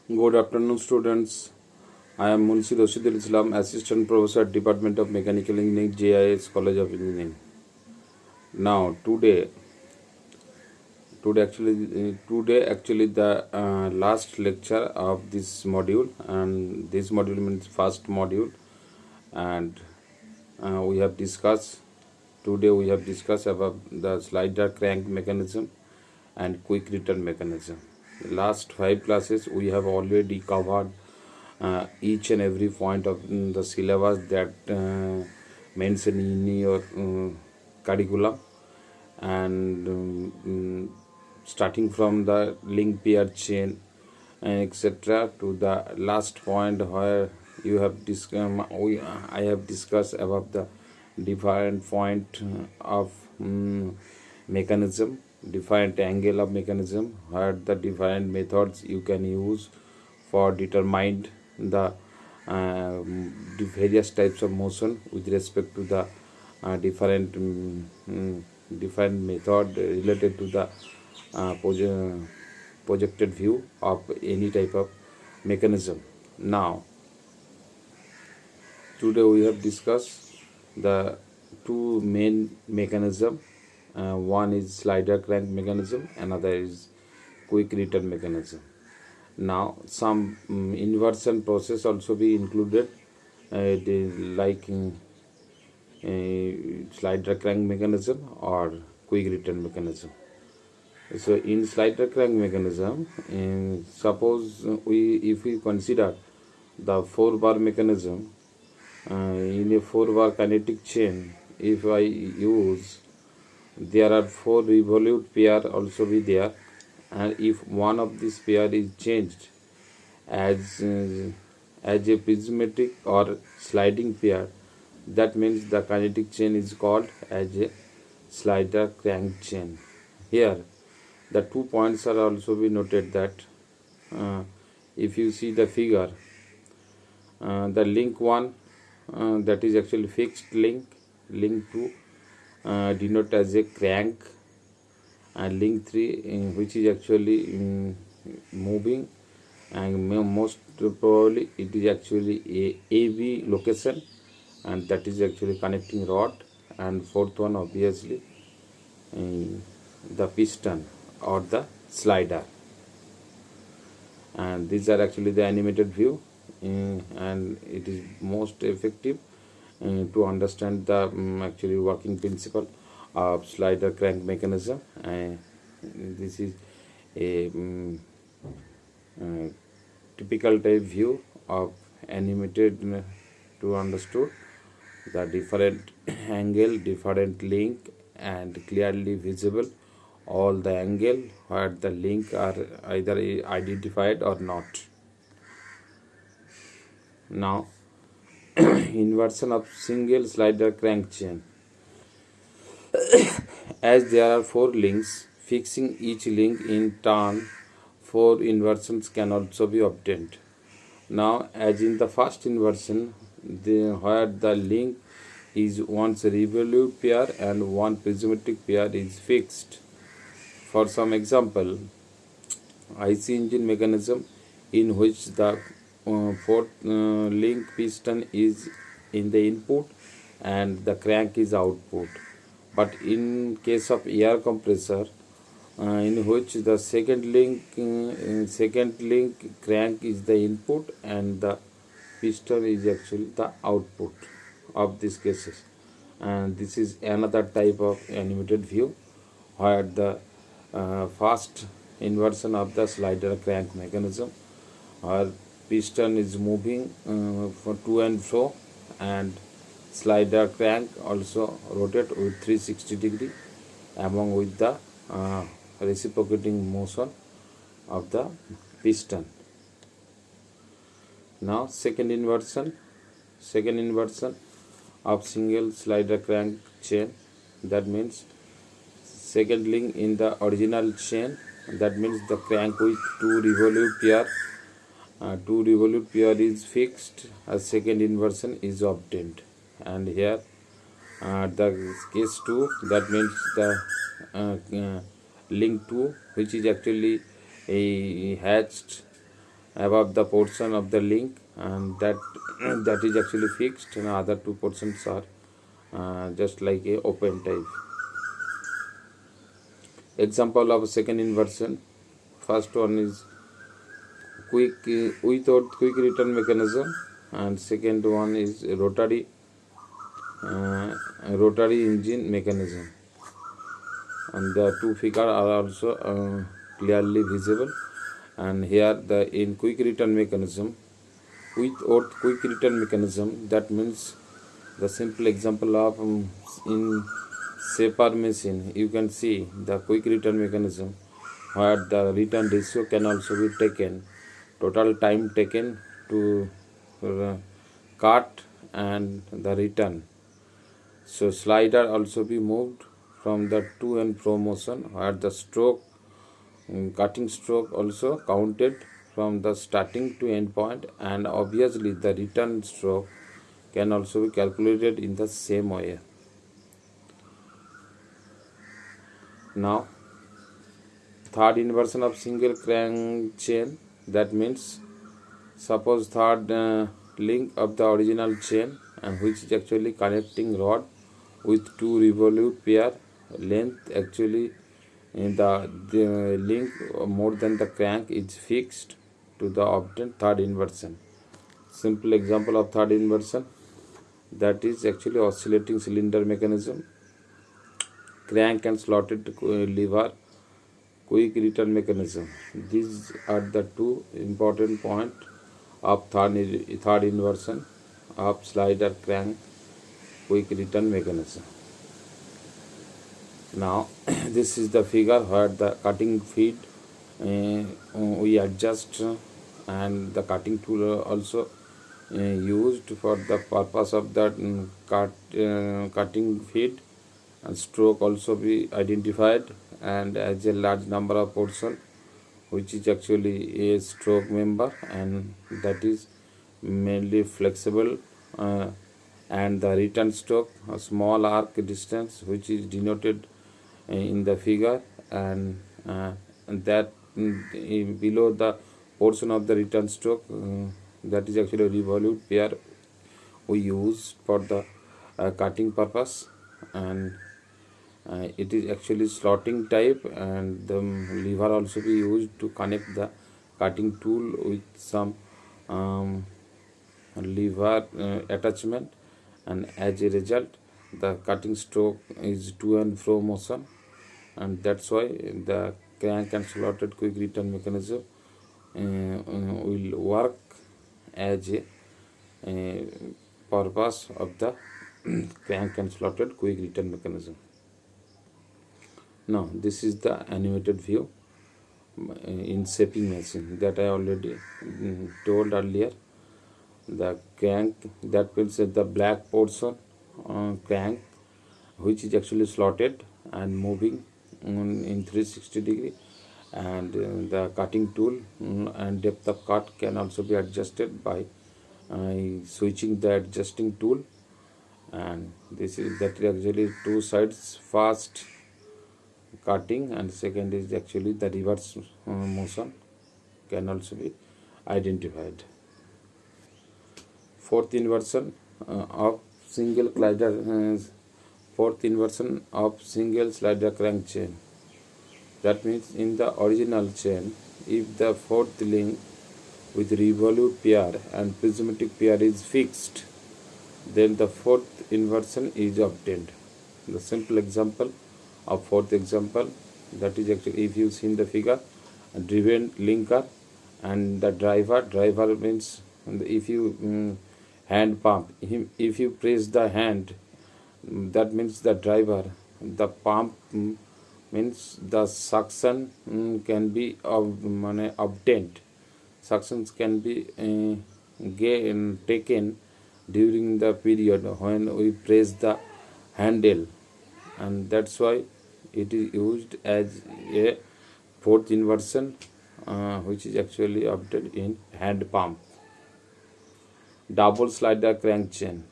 Good afternoon, students. I am Munshi Rashidul Islam, Assistant Professor, Department of Mechanical Engineering, JIS College of Engineering. Now, today actually the last lecture of this module, and this module means first module, and we have discussed today. We have discussed about the slider crank mechanism and quick return mechanism. The last 5 classes we have already covered each and every point of the syllabus that mentioned in your curriculum, and starting from the link pair chain and etc. to the last point where you have I have discussed about the different point of mechanism, different angle of mechanism, where the different methods you can use for determine the various types of motion with respect to the different method related to the projected view of any type of mechanism. Now, today we have discussed the two main mechanism. One is slider crank mechanism, another is quick return mechanism. Now, some inversion process also be included, like slider crank mechanism or quick return mechanism. So in slider crank mechanism, suppose if we consider the 4-bar mechanism, in a 4-bar kinetic chain, if I use, there are 4 revolute pair also be there, and if one of this pair is changed as a prismatic or sliding pair, that means the kinetic chain is called as a slider crank chain. Here the 2 points are also be noted that if you see the figure, the link 1, that is actually fixed link 2 denote as a crank, and link 3 which is actually moving, and most probably it is actually a AB location, and that is actually connecting rod, and fourth one obviously the piston or the slider. And these are actually the animated view, and it is most effective to understand the actually working principle of slider crank mechanism. This is a typical type view of animated to understood the different angle, different link, and clearly visible all the angle where the link are either identified or not. Now, inversion of single slider crank chain. As there are 4 links, fixing each link in turn, 4 inversions can also be obtained. Now, as in the first inversion, where the link is one's revolute pair and one prismatic pair is fixed. For some example, IC engine mechanism, in which the fourth link piston is in the input and the crank is output. But in case of air compressor, in which the second link crank is the input and the piston is actually the output of these cases. And this is another type of animated view where the first inversion of the slider crank mechanism, where piston is moving for to and fro, and slider crank also rotate with 360 degree along with the reciprocating motion of the piston. Now, second inversion of single slider crank chain, that means second link in the original chain, that means the crank with 2 revolute pair is fixed, a second inversion is obtained. And here the case 2, that means the link 2, which is actually a hatched above the portion of the link, and that that is actually fixed, and other two portions are just like a open type. Example of second inversion. First one is quick without quick return mechanism, and second one is rotary engine mechanism, and the two figures are also clearly visible. And here the in quick return mechanism, without quick return mechanism, that means the simple example of in safer machine, you can see the quick return mechanism where the return ratio can also be taken, total time taken to cut and the return. So slider also be moved from the to and fro motion, where the stroke cutting stroke also counted from the starting to end point, and obviously the return stroke can also be calculated in the same way. Now third inversion of single crank chain, that means suppose third link of the original chain, and which is actually connecting rod with two revolute pair length, actually in the link more than the crank is fixed to the obtained third inversion. Simple example of third inversion, that is actually oscillating cylinder mechanism, crank and slotted lever, quick return mechanism. These are the two important points of third inversion of slider crank quick return mechanism. Now this is the figure where the cutting feed we adjust, and the cutting tool also used for the purpose of that cutting feed, and stroke also be identified, and as a large number of portion which is actually a stroke member, and that is mainly flexible, and the return stroke a small arc distance which is denoted in the figure, and that below the portion of the return stroke, that is actually revolute pair we use for the cutting purpose, and it is actually slotting type, and the lever also be used to connect the cutting tool with some lever attachment, and as a result the cutting stroke is to and fro motion, and that's why the crank and slotted quick return mechanism will work as a purpose of the crank and slotted quick return mechanism. Now this is the animated view in shaping machine that I already told earlier. The crank, that means the black portion crank which is actually slotted and moving in 360 degree, and the cutting tool and depth of cut can also be adjusted by switching the adjusting tool, and this is that is actually two sides fast cutting, and second is actually the reverse motion can also be identified. Fourth inversion of single slider fourth inversion of single slider crank chain, that means in the original chain, if the fourth link with revolute pair and prismatic pair is fixed, then the fourth inversion is obtained. The simple example of fourth example, that is actually if you see in the figure, a driven linker and the driver means if you hand pump, if you press the hand, that means the driver, the pump means the suction can be obtained, suctions can be taken during the period when we press the handle, and that's why it is used as a fourth inversion which is actually obtained in hand pump. Double slider crank chain,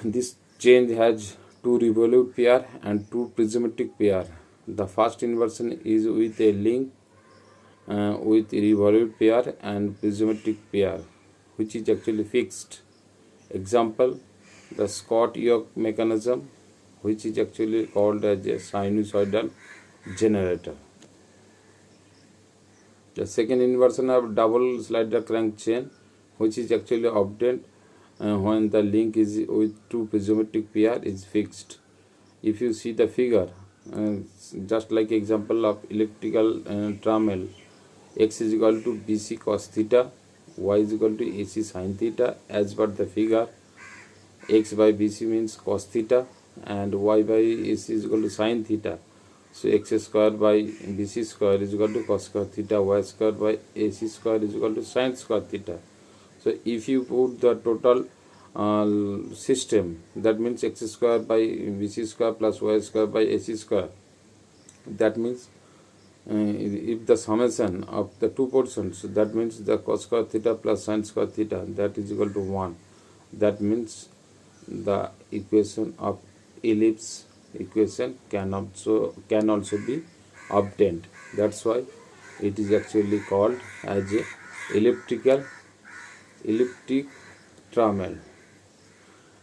this chain has two revolute pair and two prismatic pair. The first inversion is with a link with revolute pair and prismatic pair, which is actually fixed. Example, the Scott-Yoke mechanism, which is actually called as a sinusoidal generator. The second inversion of double slider crank chain, which is actually obtained when the link is with two prismatic pair is fixed. If you see the figure, just like example of elliptical trammel, x is equal to bc cos theta, y is equal to ac sin theta. As per the figure, x by bc means cos theta and y by ac is equal to sin theta. So x square by bc square is equal to cos square theta, y square by ac square is equal to sin square theta. So if you put the total system, that means x square by bc square plus y square by ac square, that means if the summation of the two portions, that means the cos square theta plus sin square theta, that is equal to 1. That means the equation of ellipse equation can also be obtained. That's why it is actually called as a elliptic trammel.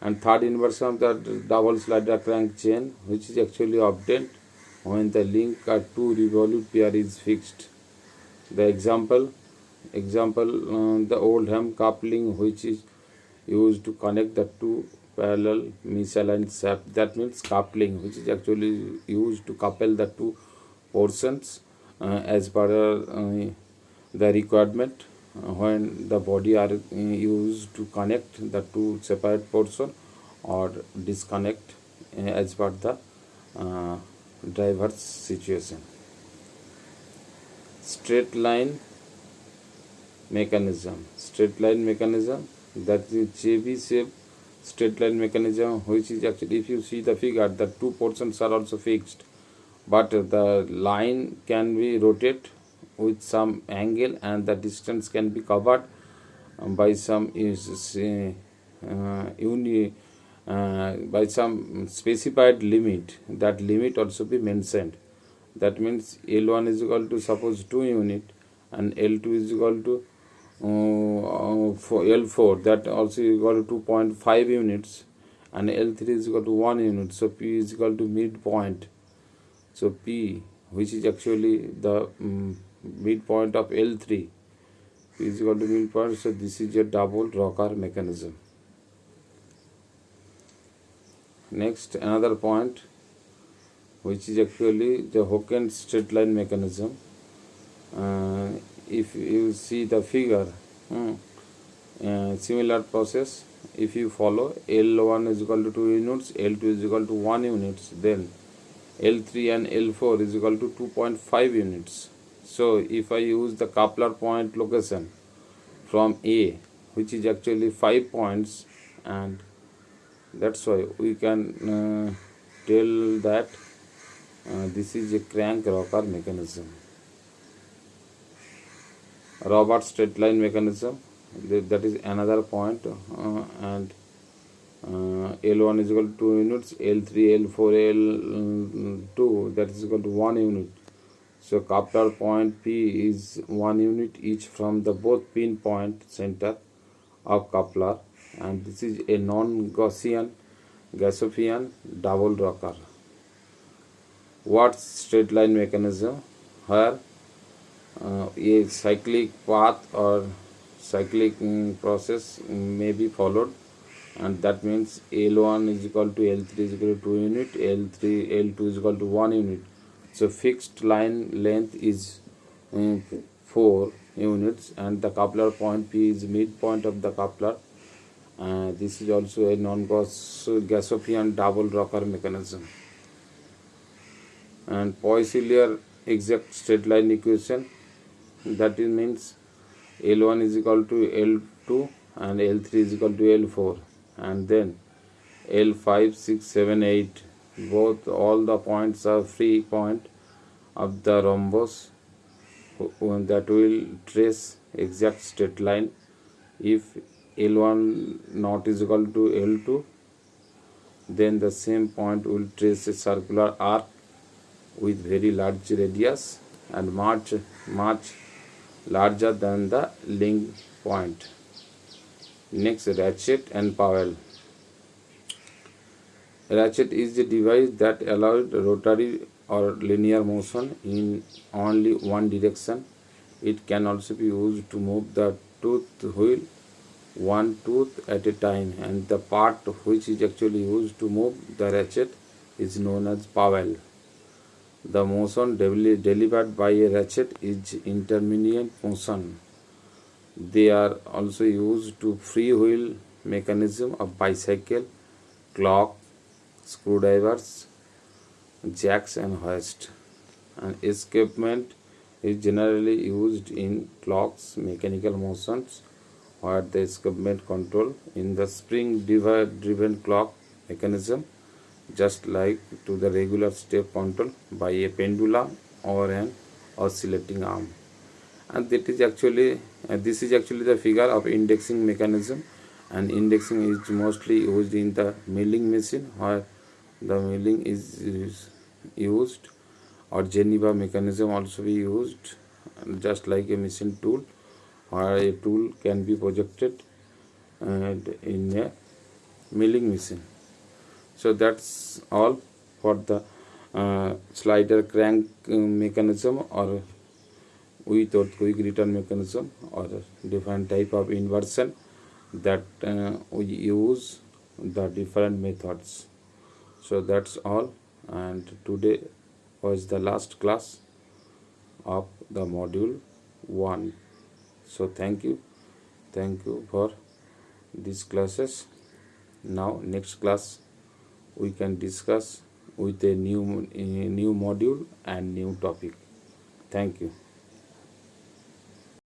And third inversion of the double slider crank chain, which is actually obtained when the link at two revolute pair is fixed. The example, the Oldham coupling, which is used to connect the two parallel misaligned shaft. That means coupling, which is actually used to couple the two portions as per the requirement when the body are used to connect the two separate portion or disconnect as per the driver's situation. Straight line mechanism, that is JB shape straight line mechanism, which is actually, if you see the figure, the two portions are also fixed, but the line can be rotated with some angle and the distance can be covered by some by some specified limit. That limit also be mentioned. That means L1 is equal to suppose 2 unit and L2 is equal to for L4, that also is equal to 2.5 units and L3 is equal to 1 unit. So P is equal to midpoint. So P, which is actually the midpoint of L3, P is equal to midpoint. So this is a double rocker mechanism. Next, another point, which is actually the Hocken straight line mechanism. If you see the figure, similar process, if you follow, L1 is equal to 2 units, L2 is equal to 1 units, then L3 and L4 is equal to 2.5 units. So if I use the coupler point location from A, which is actually 5 points, and that's why we can tell that this is a crank rocker mechanism. Robert straight line mechanism, that is another point, and L1 is equal to 2 units, L3, L4, L2, that is equal to 1 unit. So coupler point P is 1 unit each from the both pin point center of coupler, and this is a non-Gaussian double rocker. Watt's straight line mechanism, where a cyclic path or cyclic process may be followed, and that means L1 is equal to L3 is equal to 2 unit, L2 is equal to 1 unit. So fixed line length is 4 units and the coupler point P is midpoint of the coupler. This is also a non-Gaussian double rocker mechanism. And Poiseuille exact straight line equation, that is means L1 is equal to L2 and L3 is equal to L4, and then L5, 6, 7, 8, all the points are free point of the rhombus that will trace exact straight line. If L1 not is equal to L2, then the same point will trace a circular arc with very large radius and march larger than the link point. Next, ratchet and powell. Ratchet is a device that allows rotary or linear motion in only one direction. It can also be used to move the tooth wheel one tooth at a time, and the part which is actually used to move the ratchet is known as powell. The motion delivered by a ratchet is intermediate motion. They are also used to freewheel mechanism of bicycle, clock, screwdrivers, jacks and hoist. And escapement is generally used in clocks mechanical motions where the escapement control in the spring driven clock mechanism, just like to the regular step control by a pendulum or an oscillating arm. And that is actually this is actually the figure of indexing mechanism, and indexing is mostly used in the milling machine where the milling is used, or Geneva mechanism also be used, just like a machine tool where a tool can be projected and in a milling machine. So that's all for the slider crank mechanism, or with or quick return mechanism, or different type of inversion that we use the different methods. So that's all, and today was the last class of the module 1. So thank you for these classes. Now next class we can discuss with a new module and new topic. Thank you.